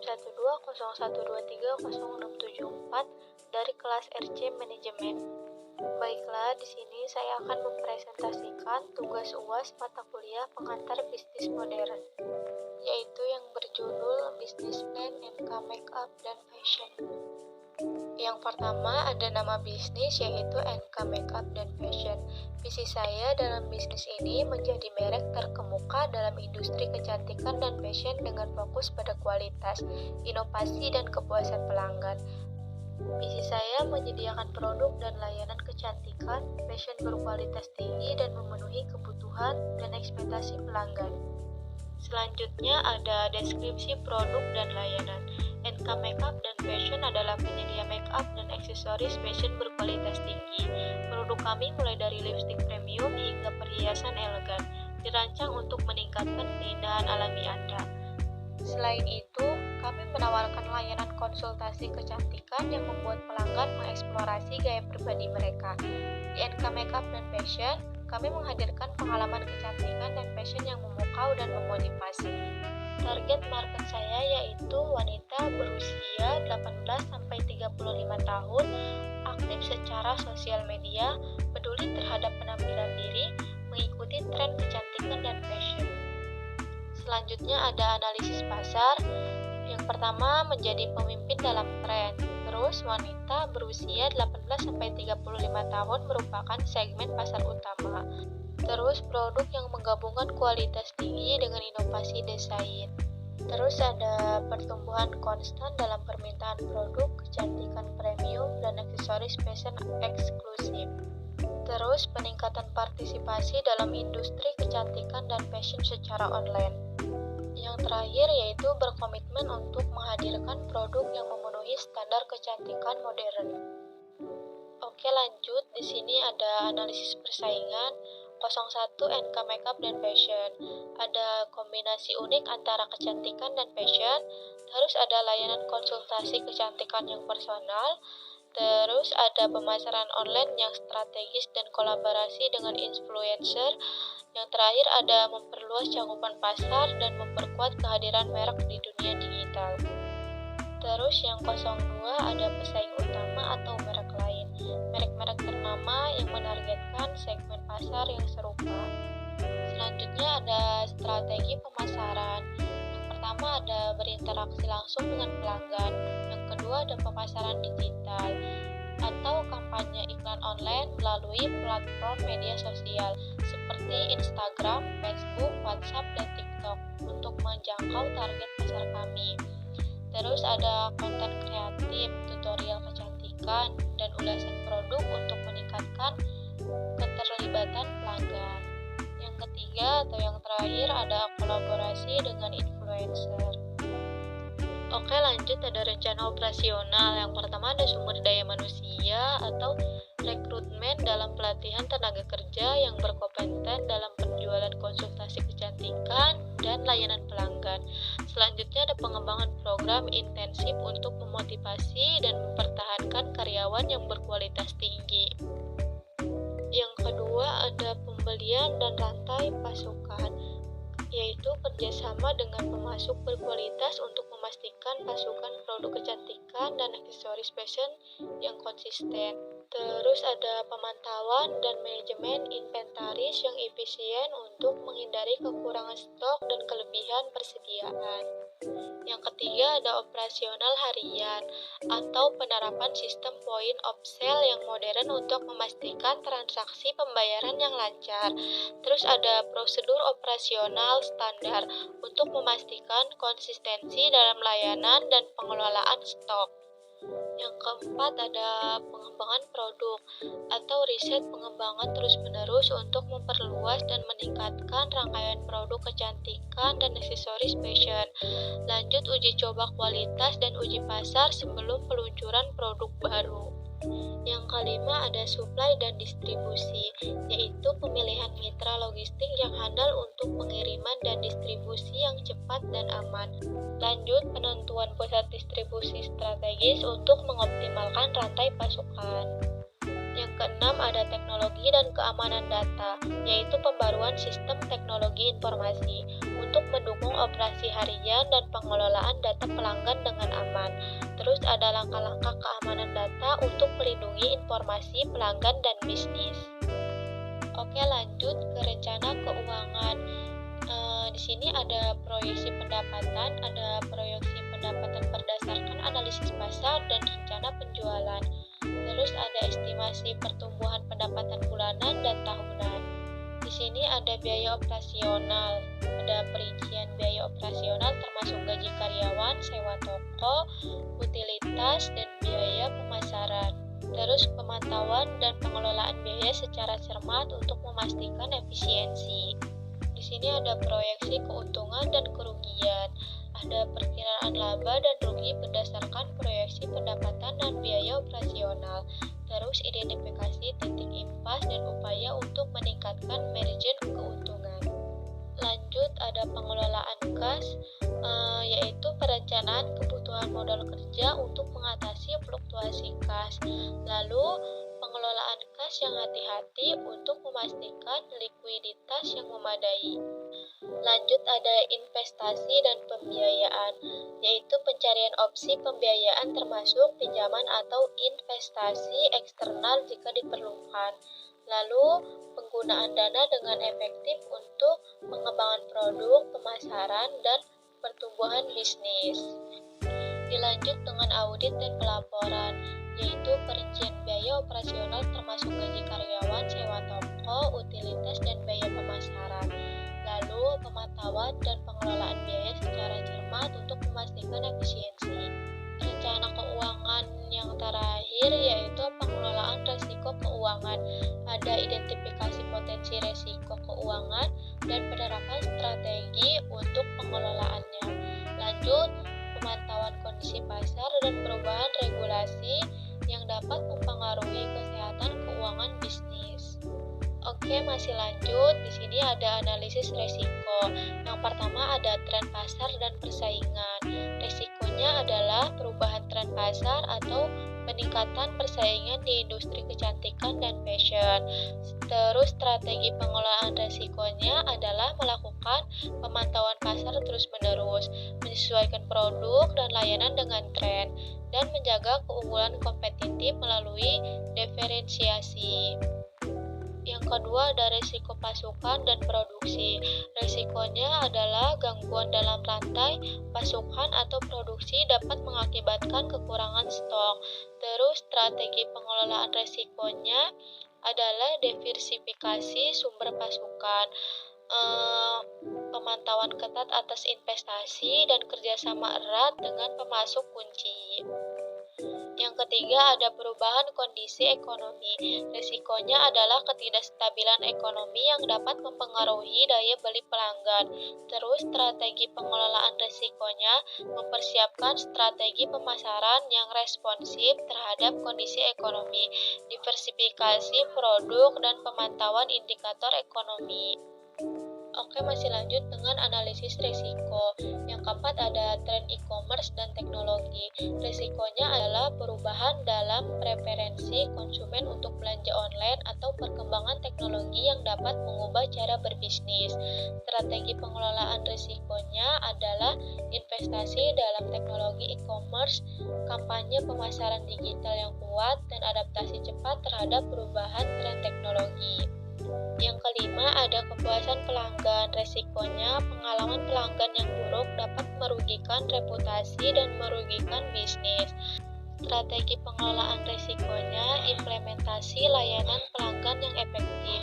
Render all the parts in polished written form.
91201230674 dari kelas RC Manajemen. Baiklah, di sini saya akan mempresentasikan tugas UAS mata kuliah pengantar bisnis modern, yaitu yang berjudul Business Plan, NK Makeup, dan Fashion. Yang pertama ada nama bisnis, yaitu NK Makeup dan Fashion. Visi saya dalam bisnis ini menjadi merek terkemuka dalam industri kecantikan dan fashion dengan fokus pada kualitas, inovasi, dan kepuasan pelanggan. Visi saya menyediakan produk dan layanan kecantikan, fashion berkualitas tinggi dan memenuhi kebutuhan dan ekspektasi pelanggan. Selanjutnya ada deskripsi produk dan layanan. NK Makeup dan Fashion adalah penyedia makeup dan aksesoris fashion berkualitas tinggi. Produk kami mulai dari lipstick premium hingga perhiasan elegan, dirancang untuk meningkatkan keindahan alami Anda. Selain itu, kami menawarkan layanan konsultasi kecantikan yang membuat pelanggan mengeksplorasi gaya pribadi mereka. Di NK Makeup dan Fashion, kami menghadirkan pengalaman kecantikan dan fashion yang memukau dan memotivasi. Target market saya yaitu wanita berusia 18-35 tahun, aktif secara sosial media, peduli terhadap penampilan diri, mengikuti tren kecantikan dan fashion. Selanjutnya ada analisis pasar. Yang pertama, menjadi pemimpin dalam tren. Terus, wanita berusia 18-35 tahun merupakan segmen pasar utama. Terus, produk yang menggabungkan kualitas tinggi dengan inovasi desain. Terus, ada pertumbuhan konstan dalam permintaan produk, kecantikan premium, dan aksesoris fashion eksklusif. Terus, peningkatan partisipasi dalam industri kecantikan dan fashion secara online. Yang terakhir yaitu berkomitmen untuk menghadirkan produk yang memenuhi standar kecantikan modern. Oke, lanjut. Di sini ada analisis persaingan. 01 NK Makeup dan Fashion. Ada kombinasi unik antara kecantikan dan fashion. Terus ada layanan konsultasi kecantikan yang personal. Terus ada pemasaran online yang strategis dan kolaborasi dengan influencer. Yang terakhir ada memperluas cakupan pasar dan memperkuat kehadiran merek di dunia digital. Terus yang 02 ada pesaing utama atau merek lain. Merek-merek ternama yang menargetkan segmen pasar yang serupa. Selanjutnya ada strategi pemasaran. Yang pertama ada berinteraksi langsung dengan pelanggan. Yang kedua ada pemasaran digital atau kampanye iklan online melalui platform media sosial seperti Instagram, Facebook, WhatsApp, dan TikTok untuk menjangkau target pasar kami. Terus ada konten kreatif, tutorial kecantikan, dan ulasan produk untuk meningkatkan keterlibatan pelanggan. Yang ketiga atau yang terakhir ada kolaborasi dengan influencer. Oke, lanjut ada rencana operasional. Yang pertama ada sumber daya manusia atau rekrutmen dalam pelatihan tenaga kerja yang berkompeten dalam penjualan konsultasi kecantikan dan layanan pelanggan. Selanjutnya ada pengembangan program intensif untuk memotivasi dan mempertahankan karyawan yang berkualitas tinggi. Yang kedua ada pembelian dan rantai pasukan, yaitu kerjasama dengan pemasok berkualitas untuk memastikan pasukan produk kecantikan dan aksesoris fashion yang konsisten. Terus ada pemantauan dan manajemen inventaris yang efisien untuk menghindari kekurangan stok dan kelebihan persediaan. Yang ketiga ada operasional harian atau penerapan sistem point of sale yang modern untuk memastikan transaksi pembayaran yang lancar. Terus ada prosedur operasional standar untuk memastikan konsistensi dalam layanan dan pengelolaan stok. Yang keempat ada pengembangan produk atau riset pengembangan terus-menerus untuk memperluas dan meningkatkan rangkaian produk kecantikan dan aksesoris fashion. Lanjut uji coba kualitas dan uji pasar sebelum peluncuran produk baru. Yang kelima ada supply dan distribusi, yaitu pemilihan mitra logistik yang handal untuk pengiriman dan distribusi yang cepat dan aman. Lanjut penentuan pusat distribusi strategis untuk mengoptimalkan rantai pasukan. Yang keenam ada teknologi dan keamanan data, yaitu pembaruan sistem teknologi informasi untuk mendukung operasi harian dan pengelolaan data pelanggan dengan aman. Terus ada langkah-langkah keamanan data untuk melindungi informasi pelanggan dan bisnis. Oke, lanjut ke rencana keuangan. Di sini ada proyeksi pendapatan, berdasarkan analisis pasar dan rencana penjualan. Terus ada estimasi pertumbuhan pendapatan bulanan dan tahunan. Di sini ada biaya operasional, ada perincian biaya operasional termasuk gaji karyawan, sewa toko, utilitas, dan biaya pemasaran. Terus pemantauan dan pengelolaan biaya secara cermat untuk memastikan efisiensi. Di sini ada proyeksi keuntungan dan kerugian, ada perkiraan laba dan rugi berdasarkan proyeksi pendapatan dan biaya operasional. Terus identifikasi titik impas dan upaya untuk meningkatkan margin keuntungan. Lanjut ada pengelolaan kas, yaitu perencanaan kebutuhan modal kerja untuk mengatasi fluktuasi kas. Lalu pengelolaan kas yang hati-hati untuk memastikan likuiditas yang memadai. Lanjut ada investasi dan pembiayaan, yaitu pencarian opsi pembiayaan termasuk pinjaman atau investasi eksternal jika diperlukan. Lalu penggunaan dana dengan efektif untuk pengembangan produk, pemasaran, dan pertumbuhan bisnis. Dilanjut dengan audit dan pelaporan, yaitu perincian biaya operasional termasuk gaji karyawan, sewa toko, utilitas, dan biaya pemasaran. Lalu pemantauan dan pengelolaan biaya secara cermat untuk memastikan efisiensi. Rencana keuangan yang terakhir yaitu pengelolaan risiko keuangan. Ada identifikasi potensi risiko keuangan dan penerapan strategi untuk pengelolaannya. Lanjut, pemantauan kondisi pasar dan perubahan regulasi yang dapat mempengaruhi kesehatan keuangan bisnis. Oke, masih lanjut. Di sini ada analisis risiko. Yang pertama ada tren pasar dan persaingan. Risikonya adalah perubahan tren pasar atau peningkatan persaingan di industri kecantikan dan fashion. Terus strategi pengelolaan risikonya adalah melakukan pemantauan pasar terus-menerus, menyesuaikan produk dan layanan dengan tren, dan menjaga keunggulan kompetitif melalui diferensiasi. Yang kedua ada risiko pasukan dan produksi. Risikonya adalah gangguan dalam rantai pasukan atau produksi dapat mengakibatkan kekurangan stok. Terus strategi pengelolaan risikonya adalah diversifikasi sumber pasukan, pemantauan ketat atas investasi, dan kerjasama erat dengan pemasok kunci. Yang ketiga ada perubahan kondisi ekonomi. Risikonya adalah ketidakstabilan ekonomi yang dapat mempengaruhi daya beli pelanggan. Terus strategi pengelolaan risikonya mempersiapkan strategi pemasaran yang responsif terhadap kondisi ekonomi, diversifikasi produk, dan pemantauan indikator ekonomi. Oke, masih lanjut dengan analisis risiko. Yang keempat ada tren e-commerce dan teknologi. Risikonya adalah perubahan dalam preferensi konsumen untuk belanja online atau perkembangan teknologi yang dapat mengubah cara berbisnis. Strategi pengelolaan risikonya adalah investasi dalam teknologi e-commerce, kampanye pemasaran digital yang kuat, dan adaptasi cepat terhadap perubahan tren teknologi. Yang kelima ada kepuasan pelanggan. Resikonya pengalaman pelanggan yang buruk dapat merugikan reputasi dan merugikan bisnis. Strategi pengelolaan risikonya implementasi layanan pelanggan yang efektif,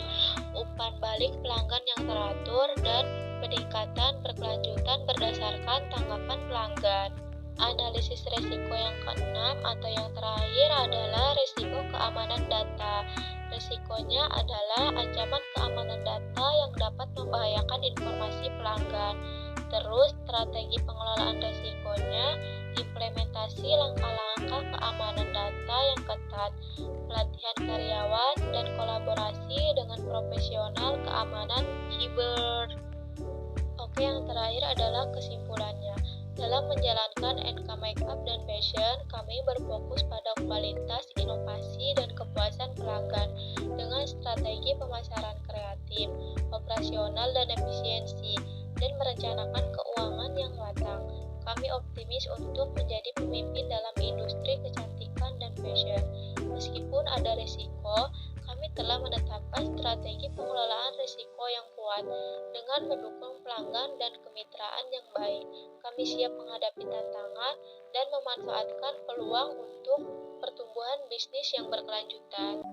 umpan balik pelanggan yang teratur, dan peningkatan berkelanjutan berdasarkan tanggapan pelanggan. Analisis risiko yang keenam atau yang terakhir adalah risiko keamanan data. Risikonya adalah ancaman keamanan data yang dapat membahayakan informasi pelanggan. Terus strategi pengelolaan risikonya implementasi langkah-langkah keamanan data yang ketat, pelatihan karyawan, dan kolaborasi dengan profesional keamanan siber. Oke, yang terakhir adalah kesimpulannya. Dalam menjalankan NK Makeup dan Fashion, kami berfokus pada kualitas, inovasi, dan kepuasan pelanggan dengan strategi pemasaran kreatif, operasional, dan efisiensi. dan merencanakan keuangan yang matang. Kami optimis untuk menjadi pemimpin dalam industri kecantikan dan fashion. Meskipun ada risiko, kami telah menetapkan strategi pengelolaan risiko yang kuat. Dengan mendukung pelanggan dan kemitraan yang baik, kami siap menghadapi tantangan dan memanfaatkan peluang untuk pertumbuhan bisnis yang berkelanjutan.